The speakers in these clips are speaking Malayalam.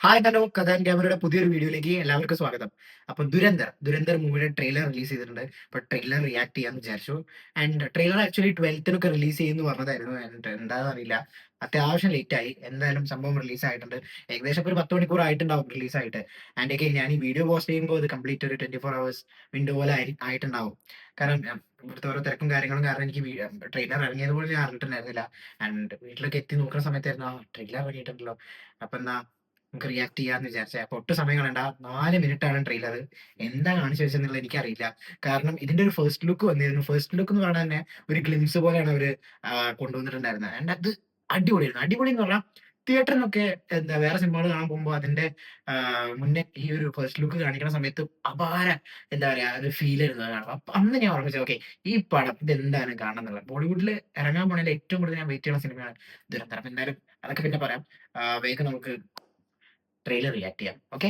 ഹായ് ഹലോ കഥ ആൻഡ് ക്യാമറയുടെ പുതിയൊരു വീഡിയോയിലേക്ക് എല്ലാവർക്കും സ്വാഗതം. അപ്പം ദുരന്തർ മൂവിയുടെ ട്രെയിലർ റിലീസ് ചെയ്തിട്ടുണ്ട്. അപ്പോൾ ട്രെയിലർ റിയാക്ട് ചെയ്യാമെന്ന് വിചാരിച്ചു. ആൻഡ് ട്രെയിലർ ആക്ച്വലി 12-നൊക്കെ റിലീസ് ചെയ്യുമെന്ന് പറഞ്ഞതായിരുന്നു. ആൻഡ് എന്താണെന്ന് അറിയില്ല, അത്യാവശ്യം ലേറ്റ് ആയി. എന്തായാലും സംഭവം റിലീസ് ആയിട്ടുണ്ട്. ഏകദേശം ഒരു 10 മണിക്കൂർ ആയിട്ടുണ്ടാവും റിലീസ് ആയിട്ട്. ആൻഡ് ഒക്കെ ഞാൻ ഈ വീഡിയോ പോസ്റ്റ് ചെയ്യുമ്പോൾ ഇത് കംപ്ലീറ്റ് ഒരു 24 ഹവേഴ്സ് വിൻഡോ പോലെ ആയിട്ടുണ്ടാവും. കാരണം ഇവിടുത്തെ ഓരോ തിരക്കും കാര്യങ്ങളും കാരണം എനിക്ക് ട്രെയിലർ ഇറങ്ങിയത് പോലും ഞാൻ അറിഞ്ഞിട്ടുണ്ടായിരുന്നില്ല. ആൻഡ് വീട്ടിലൊക്കെ എത്തി നോക്കുന്ന സമയത്തായിരുന്നു ട്രെയിലർ ഇറങ്ങിയിട്ടുണ്ടല്ലോ, അപ്പം എന്നാ നമുക്ക് റിയാക്ട് ചെയ്യാന്ന് വിചാരിച്ചേ. അപ്പൊ ഒട്ടും സമയം കളയണ്ട. 4 മിനിറ്റാണ് ട്രെയിലർ. എന്താ കാണിച്ചു വെച്ചെന്നുള്ളത് എനിക്കറിയില്ല. കാരണം ഇതിന്റെ ഒരു ഫസ്റ്റ് ലുക്ക് വന്നിരുന്നു. ഫസ്റ്റ് ലുക്ക് എന്ന് പറഞ്ഞാൽ തന്നെ ഒരു ഗ്ലിംസ് പോലെയാണ് അവര് കൊണ്ടുവന്നിട്ടുണ്ടായിരുന്നത്. ആൻഡ് അത് അടിപൊളിയായിരുന്നു. അടിപൊളി എന്ന് പറഞ്ഞാൽ തിയേറ്ററിനൊക്കെ എന്താ വേറെ സിനിമകൾ കാണാൻ പോകുമ്പോൾ അതിന്റെ മുന്നേ ഈ ഒരു ഫസ്റ്റ് ലുക്ക് കാണിക്കുന്ന സമയത്ത് അപാര എന്താ പറയാ ഒരു ഫീൽ ആയിരുന്നു അത് കാണുമ്പോൾ. അപ്പൊ അന്ന് ഞാൻ ഓർമ്മിച്ചു, ഓക്കെ, ഈ പടം ഇതെന്തായാലും കാണണം എന്നുള്ളത്. ബോളിവുഡിൽ ഇറങ്ങാൻ പോണതിൽ ഏറ്റവും കൂടുതൽ ഞാൻ വെയിറ്റ് ചെയ്യുന്ന സിനിമയാണ് ദുരന്തർ. അപ്പൊ എന്തായാലും അതൊക്കെ പിന്നെ പറയാം. വേഗം നമുക്ക് ट्रेलर रिएक्ट किया. ओके.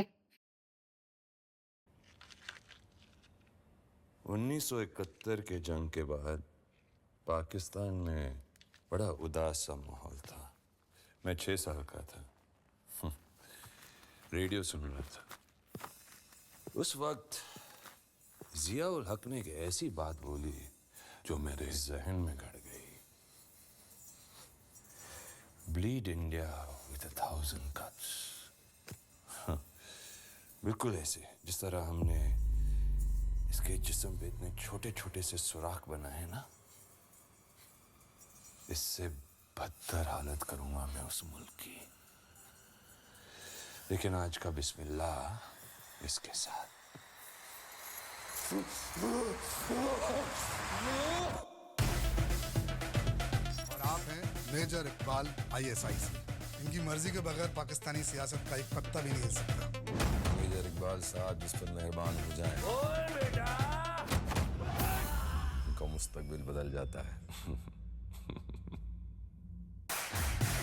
1971 के जंग के बाद पाकिस्तान में बड़ा उदास सा माहौल था. मैं 6 साल का था. रेडियो सुन रहा था. उस वक्त जिया उल हक ने एक ऐसी बात बोली जो मेरे जहन में गड़ गई. Bleed India with 1,000 cuts. बिल्कुल ऐसे जिस तरह हमने इसके जिस्म पे इतने छोटे छोटे से सुराख बनाए ना, इससे बदतर हालत करूंगा मैं उस मुल्क की. लेकिन आज का बिस्मिल्लाह इसके साथ. और आप हैं मेजर इकबाल ISI से. इनकी मर्जी के बगैर पाकिस्तानी सियासत का एक पत्ता भी नहीं हिल सकता. मेजर इकबाल साहब जिस पर मेहरबान हो जाए, उनका मुस्तकबिल बदल जाता है.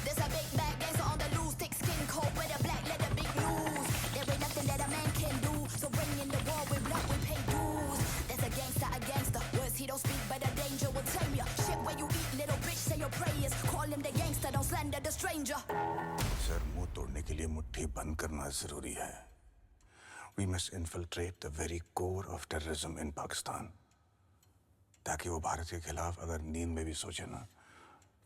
There's a big bad gangster on the loose, thick skin coat with a black leather, big news. There ain't nothing that a man can do, so bring in the war with blood, we pay dues. There's a gangster, words he don't speak, but the danger will tame ya. Shit where you eat, little bitch, say your prayers. Call him the gangster, don't slander the stranger. Sir, मुंह तोड़ने के लिए मुट्ठी बंद करना जरूरी है. We must infiltrate the very core of terrorism in Pakistan. ताकि वो भारत के खिलाफ अगर नींद में भी सोचे ना,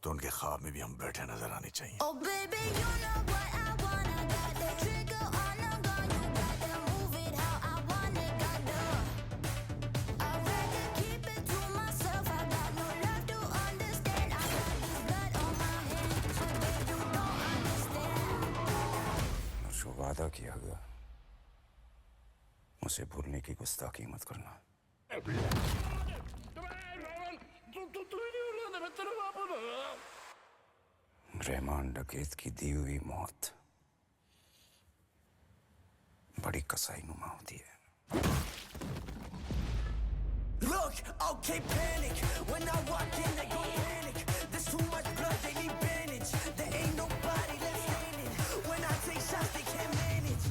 तो उनके ख्वाब में भी हम बैठे नजर आने चाहिए. Oh baby, you know what I wanna, got the trigger on the gun, you gotta move it how I want it, gotta. I'd rather keep it to myself, I got no love to understand, I got this blood on my hands, so babe you don't understand. जो वादा किया गया उसे भूलने की गुस्ताखी मत करना. रहमान डकैत की दी हुई मौत बड़ी कसाई नुमा होती है. Look, okay, panic. When I walk in, they gon' panic. There's too much blood, they need bandage. There ain't nobody left standing. When I take shots, they can't manage.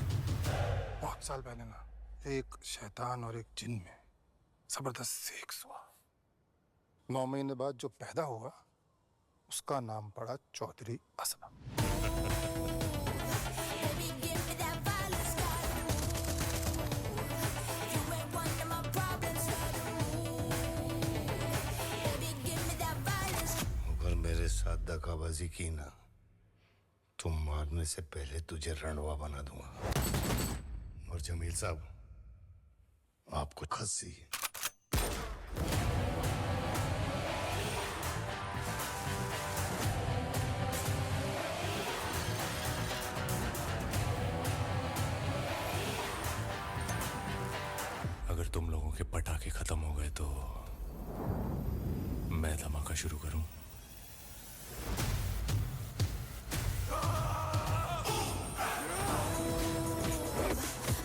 बहुत साल पहले ना एक शैतान और एक जिन में जबरदस्त सेक्स हुआ. 9 महीने बाद जो पैदा हुआ उसका नाम पड़ा Chaudhary Aslam. Baby, give me that violence, gotta move. You ain't one of my problems, gotta move. Baby, give me that violence. अगर मेरे साथ दगाबाजी की ना, तो मारने से पहले तुझे रणवा बना दूंगा. और जमील साहब, आपको खस्सी. अगर तुम लोगों के पटाखे खत्म हो गए तो मैं धमाका शुरू करूं.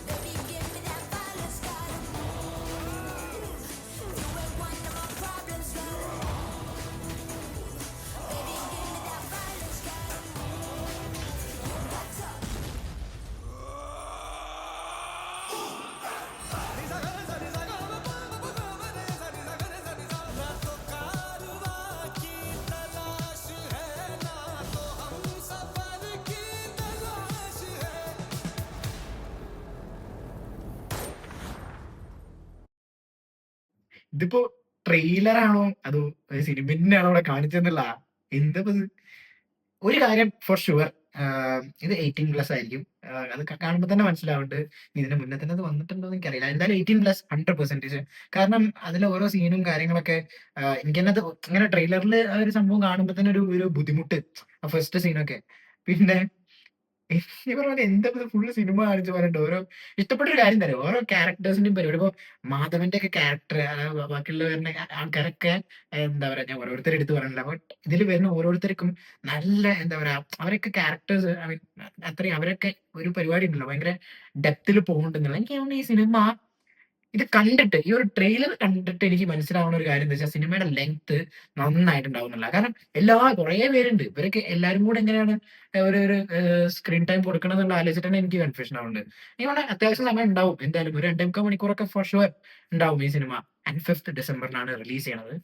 Baby, give me that violence, gotta move. You ain't one of my problems, gotta move. Baby, give me that violence, gotta move. What's up? ഇതിപ്പോ ട്രെയിലറാണോ അതോ സിനിമ തന്നെയാണോ ഇവിടെ കാണിച്ചെന്നുള്ള എന്താ ഇത്? ഒരു കാര്യം ഫോർ ഷുവർ ഇത് 18+ ആയിരിക്കും. അത് കാണുമ്പോൾ തന്നെ മനസ്സിലാവുന്നുണ്ട്. ഇതിന് മുന്നേ തന്നെ അത് വന്നിട്ടുണ്ടോ എന്ന് എനിക്കറിയില്ല. എന്തായാലും 18+ 100%. കാരണം അതിലെ ഓരോ സീനും കാര്യങ്ങളൊക്കെ എനിക്ക് തന്നെ അത് ഇങ്ങനെ ട്രെയിലറിൽ ആ ഒരു സംഭവം കാണുമ്പോൾ തന്നെ ഒരു ബുദ്ധിമുട്ട്. ആ ഫസ്റ്റ് സീനൊക്കെ. പിന്നെ ഈ പറഞ്ഞ പോലെ എന്താ ഫുള്ള് സിനിമ കാണിച്ച് പറഞ്ഞിട്ട് ഓരോ ഇഷ്ടപ്പെട്ട ഒരു കാര്യം തരാം. ഓരോ ക്യാരക്ടേഴ്സിന്റെയും പരിപാടി. ഇപ്പൊ മാധവന്റെ ഒക്കെ ക്യാരക്ടർ ബാക്കിയുള്ളവരുടെ ആൾക്കാരൊക്കെ എന്താ പറയാ, ഞാൻ ഓരോരുത്തരെ എടുത്ത് പറയണില്ല. ബട്ട് ഇതിൽ വരുന്ന ഓരോരുത്തർക്കും നല്ല എന്താ പറയാ, അവരൊക്കെ ക്യാരക്ടേഴ്സ് ഐ മീൻ അത്രയും അവരൊക്കെ ഒരു പരിപാടി ഉണ്ടല്ലോ ഭയങ്കര ഡെപ്തിൽ പോകുന്നുണ്ടെന്നുള്ള എനിക്ക് തോന്നുന്നു. ഈ സിനിമ ഇത് കണ്ടിട്ട് ഈ ഒരു ട്രെയിലർ കണ്ടിട്ട് എനിക്ക് മനസ്സിലാവുന്ന ഒരു കാര്യം എന്താ വെച്ചാൽ സിനിമയുടെ ലെങ്ത് നന്നായിട്ടുണ്ടാവുന്നില്ല. കാരണം കുറേ പേരുണ്ട്. ഇവരൊക്കെ എല്ലാരും കൂടെ എങ്ങനെയാണ് ഒരു സ്ക്രീൻ ടൈം കൊടുക്കണം എന്നുള്ള ആലോചിച്ചിട്ട് തന്നെ എനിക്ക് കൺഫ്യൂഷൻ ആവുന്നുണ്ട്. ഇവിടെ അത്യാവശ്യം സമയം ഉണ്ടാവും. എന്തായാലും ഒരു 2.25 മണിക്കൂറൊക്കെ ഫോർ ഷുവർ ഉണ്ടാവും ഈ സിനിമ. ആൻഡ് 5th ഡിസംബറിനാണ് റിലീസ് ചെയ്യണത്.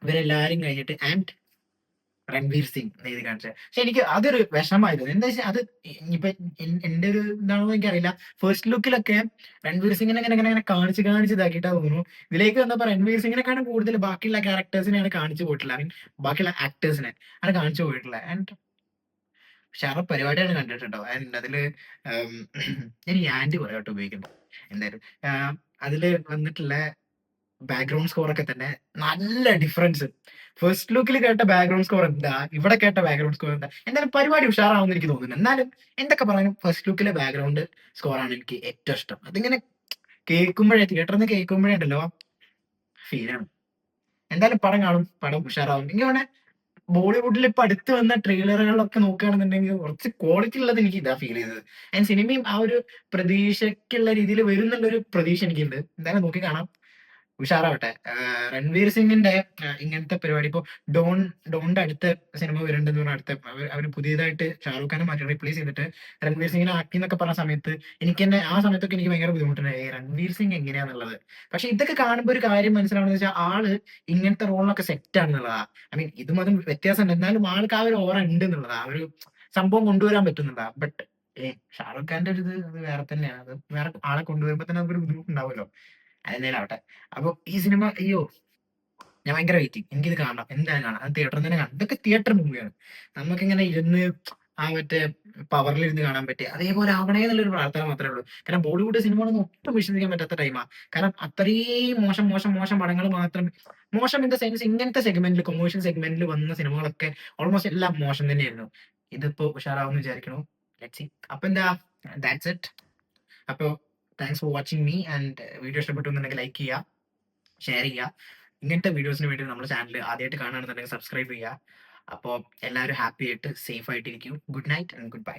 ഇവരെല്ലാരും കഴിഞ്ഞിട്ട് ആൻഡ് രൺവീർ സിംഗ് എഴുതി കാണിച്ചത്. പക്ഷെ എനിക്ക് അതൊരു വിഷമായിരുന്നു. എന്താ വെച്ചാൽ അത് ഇനിയിപ്പോ എന്റെ ഒരു ഇതാണോ എനിക്കറിയില്ല. ഫസ്റ്റ് ലുക്കിലൊക്കെ രൺവീർ സിംഗിനെ ഇങ്ങനെ ഇങ്ങനെ ഇങ്ങനെ കാണിച്ച് ഇതാക്കിയിട്ടാ തോന്നുന്നു. ഇതിലേക്ക് വന്നപ്പോ രൺവീർ സിംഗിനെക്കാളും കൂടുതൽ ബാക്കിയുള്ള ക്യാരക്ടേഴ്സിനെയാണ് കാണിച്ചു പോയിട്ടില്ല. ഐ മീൻ ബാക്കിയുള്ള ആക്ടേഴ്സിനെ ആണ് കാണിച്ചു പോയിട്ടില്ല. ആൻഡ് ഉഷാറ് പരിപാടിയാണ് കണ്ടിട്ടുണ്ടോ. ആൻഡ് അതില് ഞാൻ ഈ ആൻഡ് കുറെ വട്ടം ഉപയോഗിക്കുന്നത്. എന്തായാലും അതില് വന്നിട്ടുള്ള ബാക്ക്ഗ്രൗണ്ട് സ്കോർ ഒക്കെ തന്നെ നല്ല ഡിഫറൻസ്. ഫസ്റ്റ് ലുക്കിൽ കേട്ട ബാക്ക്ഗ്രൗണ്ട് സ്കോർ എന്താ, ഇവിടെ കേട്ട ബാക്ക്ഗ്രൗണ്ട് സ്കോർ എന്താ. എന്തായാലും പരിപാടി ഉഷാറാവുമെന്ന് എനിക്ക് തോന്നുന്നു. എന്നാലും എന്തൊക്കെ പറയാനും ഫസ്റ്റ് ലുക്കിലെ ബാക്ക്ഗ്രൗണ്ട് സ്കോറാണ് എനിക്ക് ഏറ്റവും ഇഷ്ടം. അതിങ്ങനെ കേൾക്കുമ്പോഴേ തിയേറ്ററിൽ നിന്ന് കേൾക്കുമ്പോഴേ ഉണ്ടല്ലോ ഫീലാണ്. എന്തായാലും പടം കാണും, പടം ഉഷാറാവും. എനിക്ക് തോന്നുന്നു ബോളിവുഡിൽ ഇപ്പൊ അടുത്ത് വന്ന ട്രെയിലറുകളിലൊക്കെ നോക്കുകയാണെന്നുണ്ടെങ്കിൽ കുറച്ച് ക്വാളിറ്റി ഉള്ളത് എനിക്ക് ഇതാ ഫീൽ ചെയ്തത്. ആൻഡ് സിനിമയും ആ ഒരു പ്രതീക്ഷയ്ക്കുള്ള രീതിയിൽ വരുന്നുള്ള ഒരു പ്രതീക്ഷ എനിക്കുണ്ട്. എന്തായാലും നോക്കി കാണാം, ഉഷാറാവട്ടെ. രൺവീർ സിംഗിന്റെ ഇങ്ങനത്തെ പരിപാടി ഇപ്പൊ ഡോണിന്റെ അടുത്ത സിനിമ വരുന്നുണ്ടെന്ന് പറഞ്ഞ അടുത്ത അവര് പുതിയതായിട്ട് ഷാറൂഖ് ഖാനെ മാറ്റി റീപ്ലേസ് ചെയ്തിട്ട് രൺവീർ സിംഗിനെ ആക്കി എന്നൊക്കെ പറഞ്ഞ സമയത്ത് എനിക്ക് തന്നെ ആ സമയത്തൊക്കെ എനിക്ക് ഭയങ്കര ബുദ്ധിമുട്ടുണ്ടായി രൺവീർ സിംഗ് എങ്ങനെയാന്നുള്ളത്. പക്ഷെ ഇതൊക്കെ കാണുമ്പോൾ ഒരു കാര്യം മനസ്സിലാവുന്നത് വെച്ചാൽ ആള് ഇങ്ങനത്തെ റോളിനൊക്കെ സെറ്റ് ആണെന്നുള്ളതാ. ഐ മീൻ ഇതും അതും വ്യത്യാസമുണ്ട്, എന്നാലും ആൾക്ക് ആ ഒരു ഓറ ഉണ്ട് എന്നുള്ളതാ. ആ ഒരു സംഭവം കൊണ്ടുവരാൻ പറ്റുന്നുള്ളതാ. ബട്ട് ഷാറൂഖ് ഖാന്റെ ഒരു ഇത് വേറെ തന്നെയാണ്. അത് വേറെ ആളെ കൊണ്ടുവരുമ്പോ തന്നെ നമുക്കൊരു ബുദ്ധിമുട്ടുണ്ടാവുമല്ലോ. അതെന്തായാലും ആവട്ടെ. അപ്പൊ ഈ സിനിമ അയ്യോ ഞാൻ ഭയങ്കര വെയിറ്റിംഗ്. എനിക്കിത് കാണണം, എന്തായാലും കാണാം. അത് തിയേറ്ററിൽ തന്നെ കാണാം. ഇതൊക്കെ തിയേറ്റർ മൂവിയാണ്. നമുക്കിങ്ങനെ ഇരുന്ന് ആ മറ്റേ പവറിലിരുന്ന് കാണാൻ പറ്റിയ അതേപോലെ ആവണേ എന്നുള്ളൊരു പ്രാർത്ഥന മാത്രമേ ഉള്ളൂ. കാരണം ബോളിവുഡ് സിനിമകളൊന്നും ഒട്ടും വിശ്വസിക്കാൻ പറ്റാത്ത ടൈമാ. കാരണം അത്രയും മോശം മോശം മോശം പടങ്ങൾ മാത്രം, മോശം ഇൻ ദ സെൻസ് ഇങ്ങനത്തെ സെഗ്മെന്റിൽ കൊമേഴ്ഷ്യൽ സെഗ്മെന്റിൽ വന്ന സിനിമകളൊക്കെ ഓൾമോസ്റ്റ് എല്ലാം മോശം തന്നെയായിരുന്നു. ഇതിപ്പോ ഉഷാറാവും വിചാരിക്കണു. Let's see. അപ്പൊ എന്താ, ദാറ്റ്സ് ഇറ്റ്. അപ്പോൾ thanks for watching me. And video ഇഷ്ടപ്പെട്ടു എന്നുണ്ടെങ്കിൽ ലൈക്ക് ചെയ്യുക, ഷെയർ ചെയ്യുക. ഇങ്ങനത്തെ വീഡിയോസിന് വേണ്ടി നമ്മുടെ ചാനൽ ആദ്യമായിട്ട് കാണുകയാണെന്നുണ്ടെങ്കിൽ സബ്സ്ക്രൈബ് ചെയ്യുക. അപ്പോൾ എല്ലാവരും ഹാപ്പി ആയിട്ട് സേഫ് ആയിട്ടിരിക്കും. Good night and good bye.